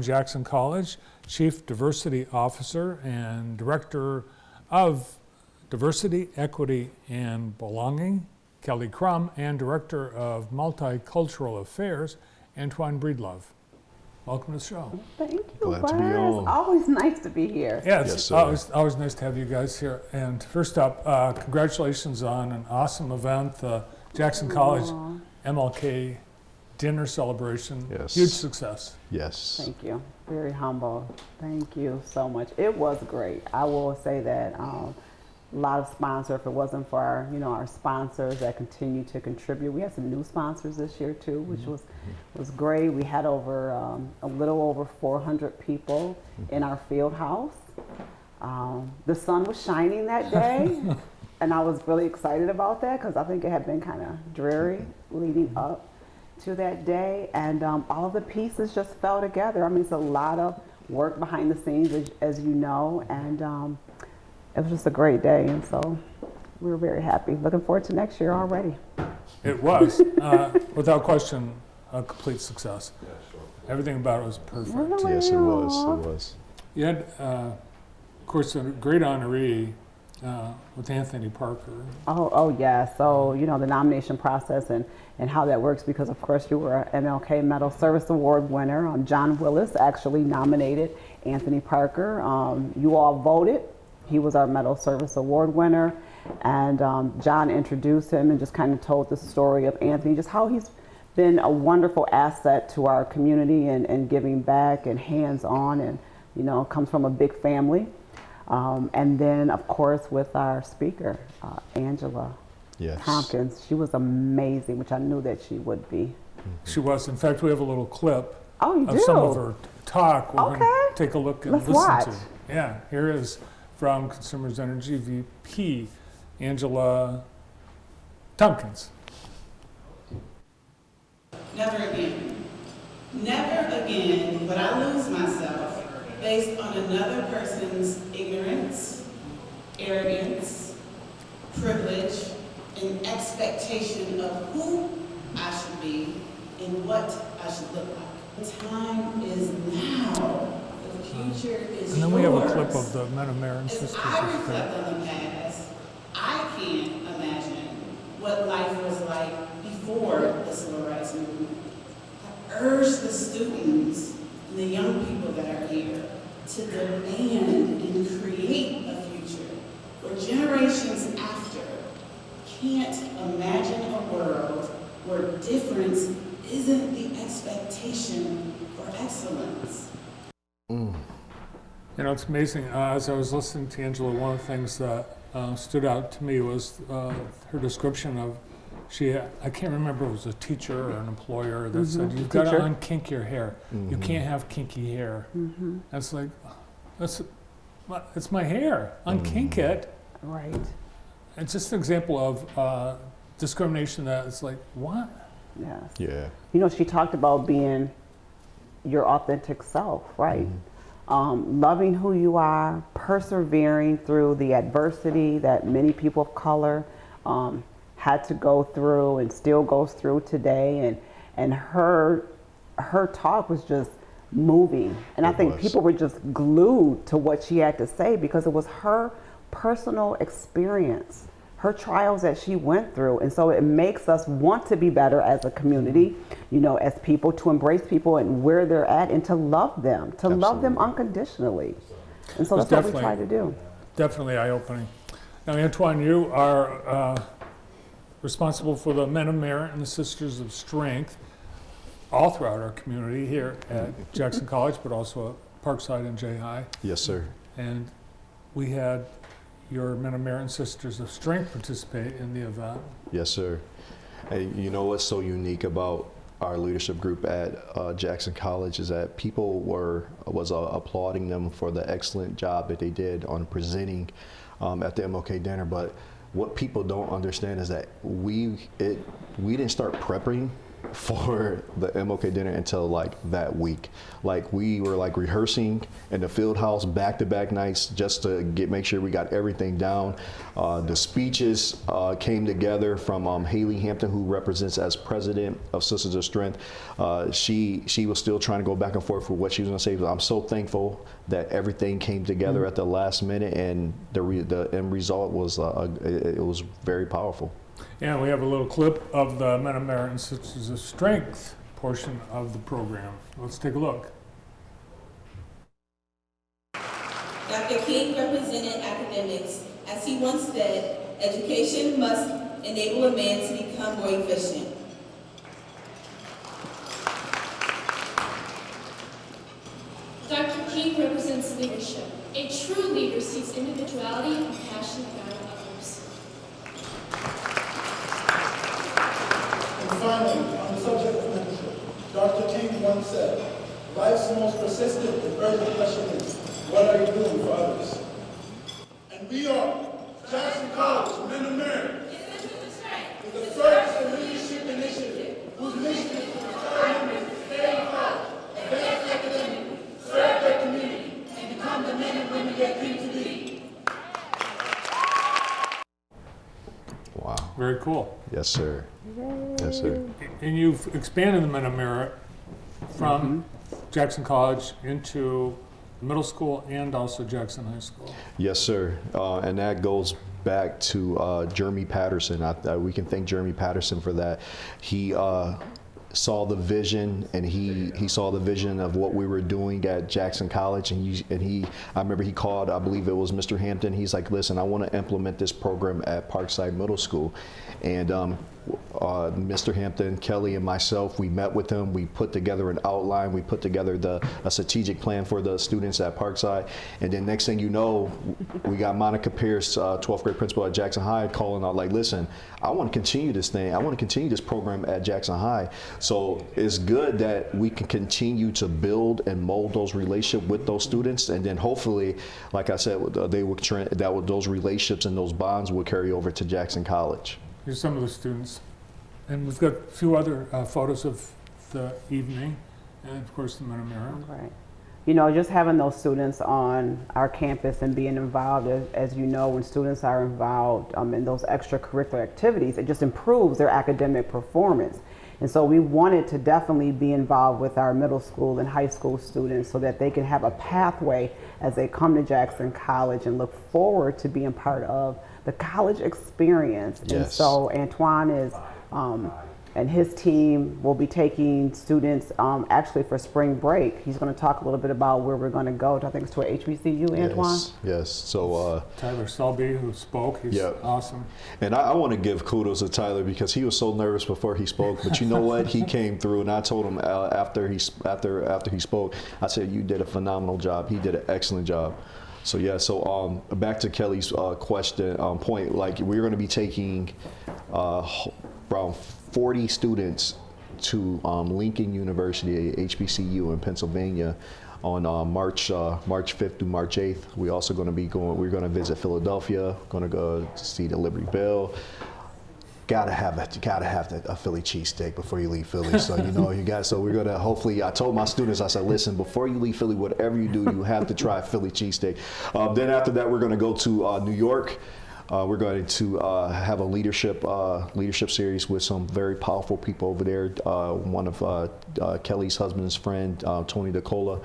Jackson College, Chief Diversity Officer and Director of Diversity, Equity, and Belonging, Kelly Crum, and Director of Multicultural Affairs, Antoine Breedlove. Welcome to the show. Thank you, Glad to be on. Always nice to be here. Yeah, it's Yes, sir. always nice to have you guys here. And first up, congratulations on an awesome event, the Jackson College MLK dinner celebration. Yes. Huge success. Yes. Thank you. Very humble. Thank you so much. It was great. I will say that a lot of sponsors. If it wasn't for our sponsors that continue to contribute, we had some new sponsors this year too, which was great. We had over a little over 400 people in our field house. The sun was shining that day, and I was really excited about that because I think it had been kind of dreary leading up to that day, and all the pieces just fell together. I mean, it's a lot of work behind the scenes, as you know, and it was just a great day, and so we were very happy. Looking forward to next year already. It was, without question, a complete success. Yeah, sure. Everything about it was perfect. Really? Yes, it was. It was. You had, of course, a great honoree with Anthony Parker. Oh yeah. So the nomination process and how that works, because of course you were an MLK Medal Service Award winner. John Willis actually nominated Anthony Parker. You all voted. He was our Medal Service Award winner, and John introduced him and just kind of told the story of Anthony, just how he's been a wonderful asset to our community and giving back and hands-on, and comes from a big family. And then, of course, with our speaker, Angela Tompkins. She was amazing, which I knew that she would be. She was. In fact, we have a little clip of some of her talk. We're going to take a look and Let's listen watch. to. Yeah, here is from Consumers Energy VP, Angela Tompkins. Never again. Never again would I lose myself based on another person's ignorance, arrogance, privilege, and expectation of who I should be and what I should look like. The time is now. The future is yours. And then we have a clip of the Men of Merit and As Sisters I of reflect Faith. on the past, I can't imagine what life was like before the Civil Rights Movement. I urge the students and the young people that are here to demand and create a future where generations after can't imagine a world where difference isn't the expectation for excellence. It's amazing. As I was listening to Angela, one of the things that stood out to me was her description of I can't remember if it was a teacher or an employer that said, you've got to unkink your hair. You can't have kinky hair. That's like, it's my hair. Unkink it. Right. It's just an example of discrimination that it's like, what? Yes. Yeah. She talked about being your authentic self, right? Loving who you are, persevering through the adversity that many people of color had to go through and still goes through today, and her talk was just moving, and I think people were just glued to what she had to say because it was her personal experience, her trials that she went through, and so it makes us want to be better as a community, as people, to embrace people and where they're at and to love them, love them unconditionally, and so that's what we try to do. Definitely eye-opening. Now, Antoine, you are responsible for the Men of Merit and the Sisters of Strength all throughout our community here at Jackson College, but also at Parkside and J-High. Yes, sir. And we had your Men of Merit and Sisters of Strength participate in the event. Yes, sir. Hey, you know what's so unique about our leadership group at Jackson College is that people was applauding them for the excellent job that they did on presenting at the MLK dinner. But what people don't understand is that we didn't start prepping for the MLK dinner until like that week. Like we were like rehearsing in the field house back-to-back nights just to make sure we got everything down. The speeches came together from Haley Hampton, who represents as president of Sisters of Strength. She was still trying to go back and forth with what she was going to say. But I'm so thankful that everything came together at the last minute, and the end result was it was very powerful. And we have a little clip of the Men of Merit and Sisters of Strength portion of the program. Let's take a look. Dr. King represented academics. As he once said, education must enable a man to become more efficient. Dr. King represents leadership. A true leader seeks individuality and passion about others. And finally, on the subject of mentorship, Dr. King once said, life's most persistent and urgent question is, what are you doing for others? And we are Jackson College Men of Merit. Is the first leadership initiative whose mission is to inspire members to stay in college, advance academically, serve their community, and become the men and women they came to be. Wow. Very cool. Yes, sir. Yes, sir. And you've expanded the Men of Merit from Jackson College into middle school and also Jackson High School. Yes, sir. And that goes back to Jeremy Patterson. We can thank Jeremy Patterson for that. He saw the vision, and he saw the vision of what we were doing at Jackson College, and I remember he called, I believe it was Mr. Hampton. He's like, listen, I want to implement this program at Parkside Middle School. And Mr. Hampton, Kelly, and myself, we met with him. We put together an outline. We put together a strategic plan for the students at Parkside. And then next thing you know, we got Monica Pierce, 12th grade principal at Jackson High, calling out like, listen, I want to continue this thing. I want to continue this program at Jackson High. So it's good that we can continue to build and mold those relationships with those students. And then hopefully, like I said, those relationships and those bonds will carry over to Jackson College. Here's some of the students. And we've got a few other photos of the evening, and of course the Men of Merit. Right. You know, just having those students on our campus and being involved, as you know, when students are involved in those extracurricular activities, it just improves their academic performance. And so we wanted to definitely be involved with our middle school and high school students so that they can have a pathway as they come to Jackson College and look forward to being part of the college experience. Yes. And so Antoine is, and his team will be taking students actually for spring break. He's going to talk a little bit about where we're going to go. I think it's to a HBCU, Antoine? Yes. So Tyler Selby, who spoke, he's awesome. And I want to give kudos to Tyler because he was so nervous before he spoke. But you know what? He came through, and I told him after he spoke, I said, you did a phenomenal job. He did an excellent job. So yeah, so back to Kelly's point, like we're going to be taking around 40 students to Lincoln University, HBCU in Pennsylvania, on March 5th through March 8th. We're also going to be we're going to visit Philadelphia, going to go to see the Liberty Bell. Gotta have a Philly cheesesteak before you leave Philly. So so we're gonna hopefully. I told my students, I said, listen, before you leave Philly, whatever you do, you have to try Philly cheesesteak. Then after that, we're gonna go to New York. We're going to have a leadership series with some very powerful people over there. One of Kelly's husband's friend, Tony DeCola.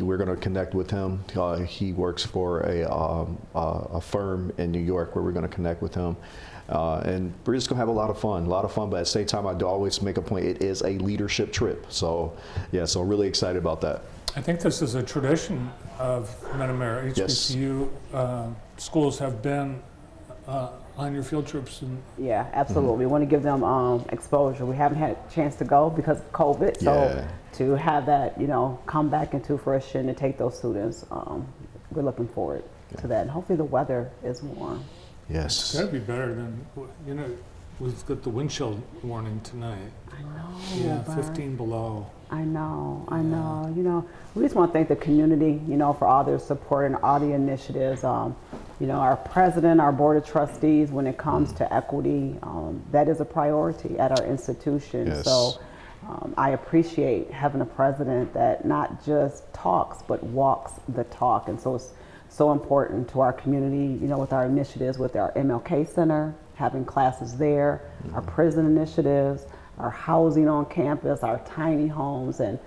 We're going to connect with him. He works for a firm in New York where we're going to connect with him. And we're just going to have a lot of fun, but at the same time, I do always make a point, it is a leadership trip. So, yeah, so I'm really excited about that. I think this is a tradition of Men of Merit. HBCU schools have been on your field trips. Yeah, absolutely. We want to give them exposure. We haven't had a chance to go because of COVID. So to have that, come back into fruition and take those students, we're looking forward to that. And hopefully the weather is warm. Yes. It's got to be better than, we've got the wind chill warning tonight. I know. Yeah, Bert. 15 below. I know. We just want to thank the community, for all their support and all the initiatives. you know, our president, our board of trustees, when it comes to equity, that is a priority at our institution. Yes. So I appreciate having a president that not just talks, but walks the talk. And so it's so important to our community, you know, with our initiatives, with our MLK Center, having classes there, our prison initiatives, our housing on campus, our tiny homes, and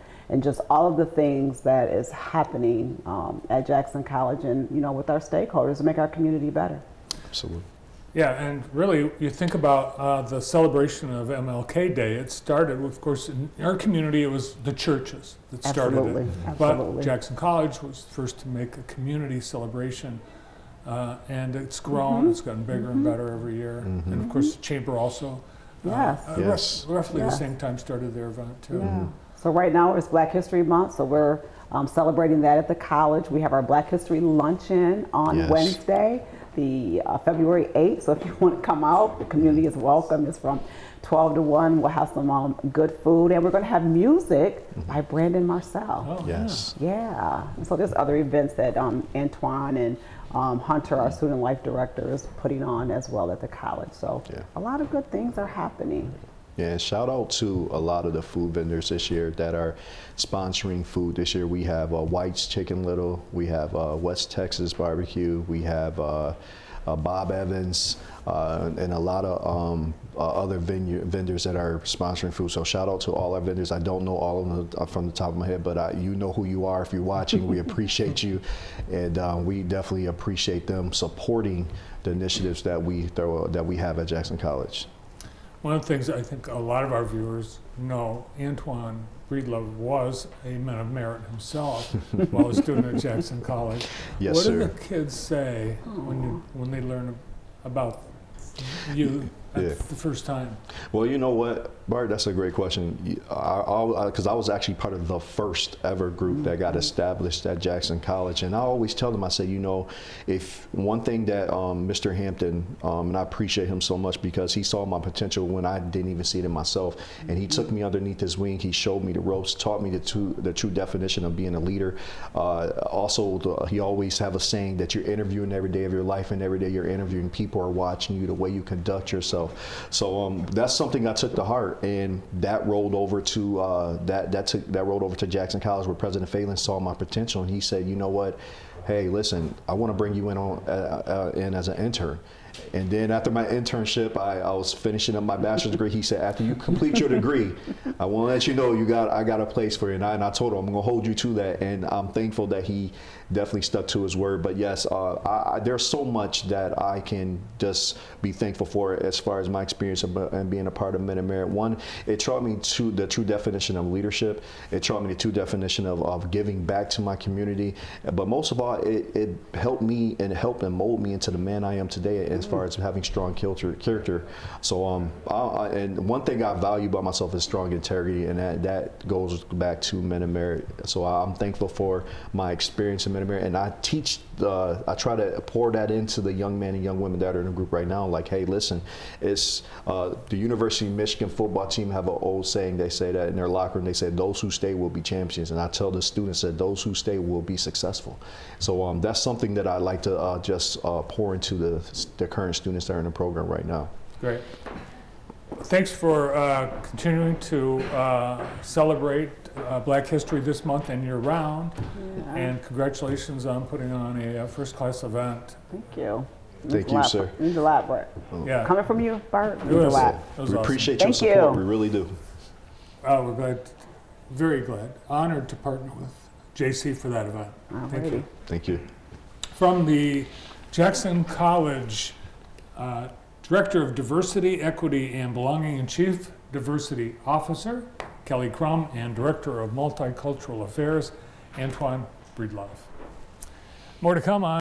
just all of the things that is happening at Jackson College and, you know, with our stakeholders to make our community better. Absolutely. Yeah, and really, you think about the celebration of MLK Day. It started, of course, in our community, it was the churches that started Absolutely. it. Absolutely. But Jackson College was first to make a community celebration, and it's grown. It's gotten bigger and better every year. And of course, the chamber also, Yes. Yes. roughly the Yes. same time, started their event too. Yeah. So right now it's Black History Month, so we're celebrating that at the college. We have our Black History Luncheon on Yes. Wednesday, the February 8th. So if you want to come out, the community is welcome. It's from 12 to 1. We'll have some good food, and we're going to have music by Brandon Marcel. Oh, Yes. Yeah. And so there's other events that Antoine and Hunter, our student life director, is putting on as well at the college. So Yeah. a lot of good things are happening. Yeah, and shout out to a lot of the food vendors this year that are sponsoring food this year. We have White's Chicken Little, we have West Texas Barbecue, we have Bob Evans, and a lot of other vendors that are sponsoring food. So shout out to all our vendors. I don't know all of them from the top of my head, but you know who you are if you're watching. We appreciate you, and we definitely appreciate them supporting the initiatives that we have at Jackson College. One of the things I think a lot of our viewers know, Antoine Breedlove was a man of merit himself while a student at Jackson College. Yes, what sir. do the kids say when they learn about you Yeah. the first time? Well, you know what, Bart, that's a great question. Because I was actually part of the first ever group that got established at Jackson College. And I always tell them, I say, you know, if one thing that Mr. Hampton, and I appreciate him so much because he saw my potential when I didn't even see it in myself. And he took me underneath his wing. He showed me the ropes, taught me the true definition of being a leader. He always have a saying that you're interviewing every day of your life, and every day you're interviewing, people are watching you, the way you conduct yourself. So that's something I took to heart, and that rolled over to that rolled over to Jackson College, where President Phelan saw my potential, and he said, you know what, hey, listen, I want to bring you in as an intern. And then after my internship, I was finishing up my bachelor's degree. He said, after you complete your degree, I want to let you know I got a place for you. And I told him I'm going to hold you to that. And I'm thankful that he definitely stuck to his word. But yes, there's so much that I can just be thankful for as far as my experience and being a part of Men of Merit. One, it taught me the true definition of leadership. It taught me the true definition of giving back to my community. But most of all, it helped me and helped and mold me into the man I am today as far as having strong character. So and one thing I value about myself is strong integrity, and that goes back to Men of Merit. So I'm thankful for my experience in Men of Merit, and I try to pour that into the young men and young women that are in the group right now. Like, hey, listen, it's the University of Michigan football team have an old saying. They say that in their locker room. They say, those who stay will be champions. And I tell the students that those who stay will be successful. So that's something that I like to just pour into the current students that are in the program right now. Great. Thanks for continuing to celebrate Black History this month and year-round. Yeah. And congratulations on putting on a first-class event. Thank you. Thank you, sir. It means a lot, Brett. Yeah. Coming from you, Bart, it It means a was- lot. it was We awesome. appreciate your Thank support. you. We really do. We're glad, very glad, honored to partner with JC for that event. Thank Alrighty. you. Thank you. From the Jackson College Director of Diversity, Equity, and Belonging and Chief Diversity Officer, Kelly Crum, and Director of Multicultural Affairs, Antoine Breedlove. More to come on